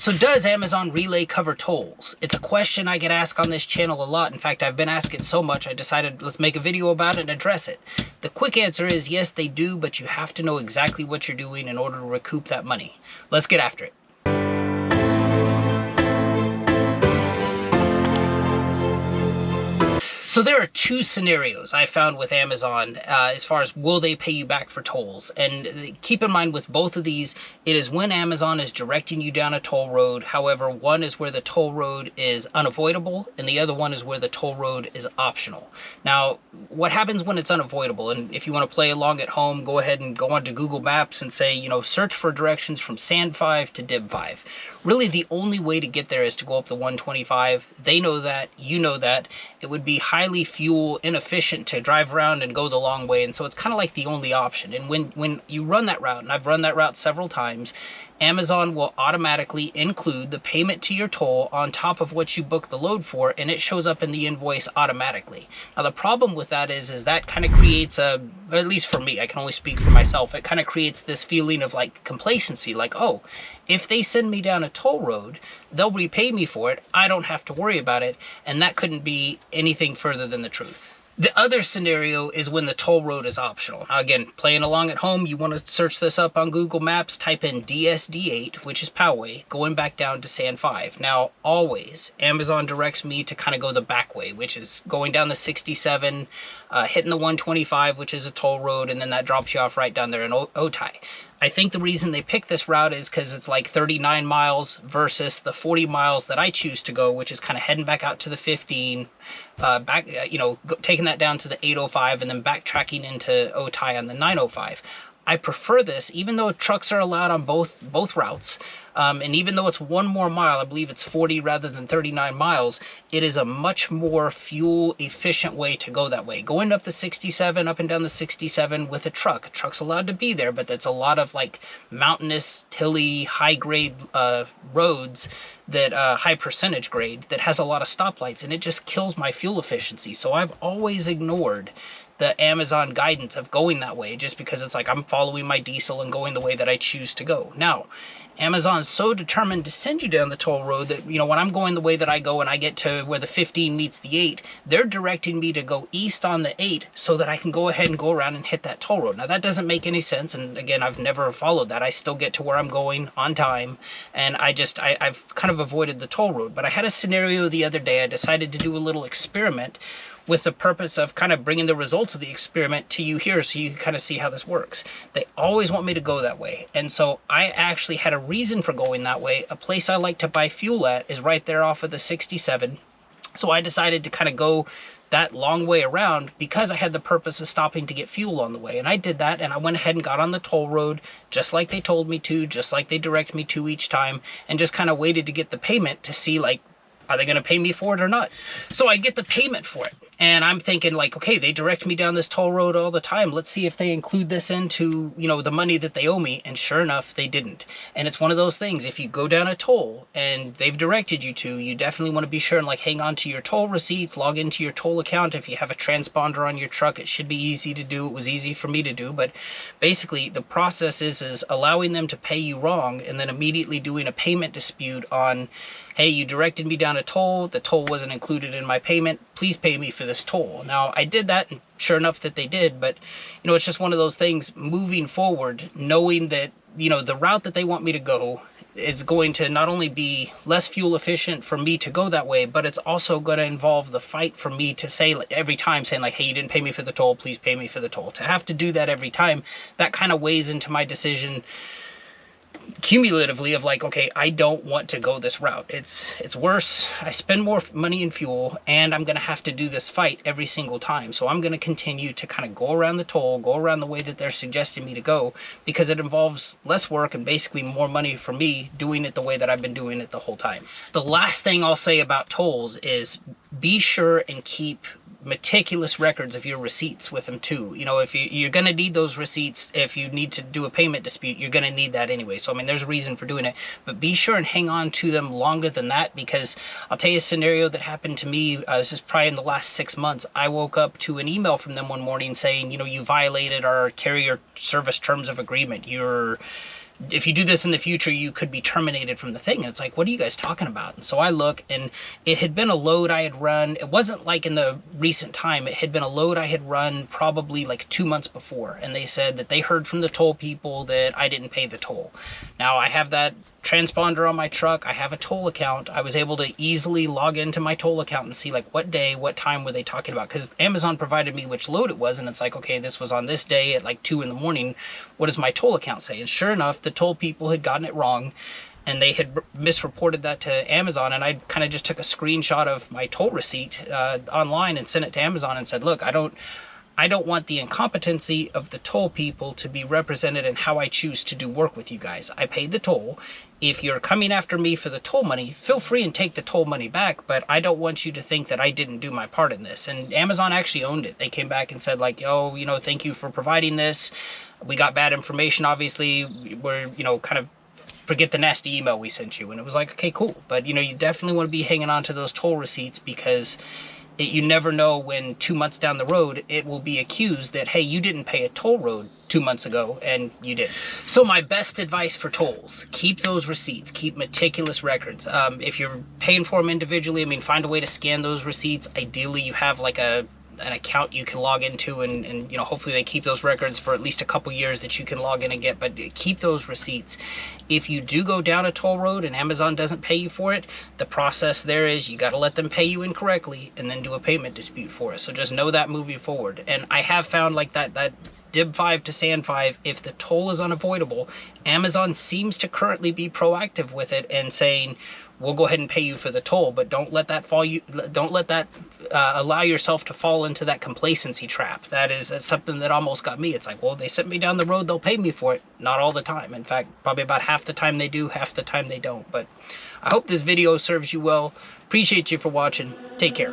So does Amazon Relay cover tolls? It's a question I get asked on this channel a lot. In fact, I've been asked it so much I decided let's make a video about it and address it. The quick answer is yes, they do, but you have to know exactly what you're doing in order to recoup that money. Let's get after it. So there are two scenarios I found with Amazon as far as will they pay you back for tolls. And keep in mind with both of these, it is when Amazon is directing you down a toll road. However, one is where the toll road is unavoidable and the other one is where the toll road is optional. Now, what happens when it's unavoidable? And if you want to play along at home, go ahead and go onto Google Maps and say, you know, search for directions from Sand 5 to Dib 5. Really, the only way to get there is to go up the 125. They know that, you know that. It would be highly fuel inefficient to drive around and go the long way, and so it's kind of like the only option. And when you run that route, and I've run that route several times, Amazon will automatically include the payment to your toll on top of what you book the load for, and it shows up in the invoice automatically. Now, the problem with that is that kind of creates a, at least for me, I can only speak for myself, it kind of creates this feeling of like complacency, like, oh, if they send me down a toll road, they'll repay me for it. I don't have to worry about it, and that couldn't be anything further than the truth. The other scenario is when the toll road is optional. Now again, playing along at home, you want to search this up on Google Maps, type in DSD8, which is Poway, going back down to Sand 5. Now, always, Amazon directs me to kind of go the back way, which is going down the 67, hitting the 125, which is a toll road, and then that drops you off right down there in Otay. I think the reason they picked this route is because it's like 39 miles versus the 40 miles that I choose to go, which is kind of heading back out to the 15, taking that down to the 805 and then backtracking into Otay on the 905. I prefer this, even though trucks are allowed on both routes, and even though it's one more mile, I believe it's 40 rather than 39 miles, it is a much more fuel efficient way to go that way. Going up the 67, up and down the 67 with a truck's allowed to be there, but that's a lot of like mountainous, hilly, high grade roads that high percentage grade that has a lot of stoplights, and it just kills my fuel efficiency. So I've always ignored the Amazon guidance of going that way just because it's like I'm following my diesel and going the way that I choose to go. Now, Amazon's so determined to send you down the toll road that, you know, when I'm going the way that I go and I get to where the 15 meets the 8, they're directing me to go east on the 8 so that I can go ahead and go around and hit that toll road. Now, that doesn't make any sense, and again, I've never followed that. I still get to where I'm going on time, and I've kind of avoided the toll road. But I had a scenario the other day. I decided to do a little experiment with the purpose of kind of bringing the results of the experiment to you here so you can kind of see how this works. They always want me to go that way. And so I actually had a reason for going that way. A place I like to buy fuel at is right there off of the 67. So I decided to kind of go that long way around because I had the purpose of stopping to get fuel on the way. And I did that, and I went ahead and got on the toll road just like they told me to, just like they direct me to each time, and just kind of waited to get the payment to see, like, are they going to pay me for it or not? So I get the payment for it. And I'm thinking like, okay, they direct me down this toll road all the time. Let's see if they include this into, you know, the money that they owe me. And sure enough, they didn't. And it's one of those things, if you go down a toll and they've directed you to, you definitely want to be sure and like hang on to your toll receipts, log into your toll account. If you have a transponder on your truck, it should be easy to do. It was easy for me to do. But basically the process is allowing them to pay you wrong and then immediately doing a payment dispute on, hey, you directed me down a toll, the toll wasn't included in my payment, please pay me for this toll. Now, I did that, and sure enough that they did, but, you know, it's just one of those things moving forward, knowing that, you know, the route that they want me to go is going to not only be less fuel efficient for me to go that way, but it's also going to involve the fight for me to say, like, every time, saying like, hey, you didn't pay me for the toll, please pay me for the toll. To have to do that every time, that kind of weighs into my decision cumulatively of like, okay, I don't want to go this route. It's worse. I spend more money in fuel, and I'm going to have to do this fight every single time. So I'm going to continue to kind of go around the toll, go around the way that they're suggesting me to go, because it involves less work and basically more money for me doing it the way that I've been doing it the whole time. The last thing I'll say about tolls is be sure and keep meticulous records of your receipts with them too. You know, if you're going to need those receipts, if you need to do a payment dispute, you're going to need that anyway. So, I mean, there's a reason for doing it, but be sure and hang on to them longer than that, because I'll tell you a scenario that happened to me. This is probably in the last 6 months. I woke up to an email from them one morning saying, you know, you violated our carrier service terms of agreement. You're if you do this in the future, you could be terminated from the thing. And it's like, what are you guys talking about? And so I look, and it had been a load I had run. It wasn't like in the recent time. It had been a load I had run probably like 2 months before. And they said that they heard from the toll people that I didn't pay the toll. Now I have that transponder on my truck. I have a toll account. I was able to easily log into my toll account and see like what day, what time were they talking about, because Amazon provided me which load it was, and it's like, okay, this was on this day at like 2 in the morning. What does my toll account say? And sure enough, the toll people had gotten it wrong, and they had misreported that to Amazon. And I kind of just took a screenshot of my toll receipt online and sent it to Amazon and said, look, I don't want the incompetency of the toll people to be represented in how I choose to do work with you guys. I paid the toll. If you're coming after me for the toll money, feel free and take the toll money back, but I don't want you to think that I didn't do my part in this. And Amazon actually owned it. They came back and said like, oh, you know, thank you for providing this. We got bad information, obviously. We're, you know, kind of forget the nasty email we sent you. And it was like, okay, cool. But, you know, you definitely want to be hanging on to those toll receipts, because you never know when 2 months down the road it will be accused that, hey, you didn't pay a toll road 2 months ago, and you did. So my best advice for tolls: keep those receipts, keep meticulous records. If you're paying for them individually, I mean, find a way to scan those receipts. Ideally, you have like an account you can log into, and you know, hopefully they keep those records for at least a couple years that you can log in and get, but keep those receipts. If you do go down a toll road and Amazon doesn't pay you for it, the process there is you got to let them pay you incorrectly and then do a payment dispute for it. So just know that moving forward. And I have found like that Dib 5 to Sand 5, if the toll is unavoidable, Amazon seems to currently be proactive with it and saying, we'll go ahead and pay you for the toll, but don't let that allow yourself to fall into that complacency trap. That's something that almost got me. It's like, well, they sent me down the road, they'll pay me for it. Not all the time. In fact, probably about half the time they do, half the time they don't. But I hope this video serves you well. Appreciate you for watching. Take care.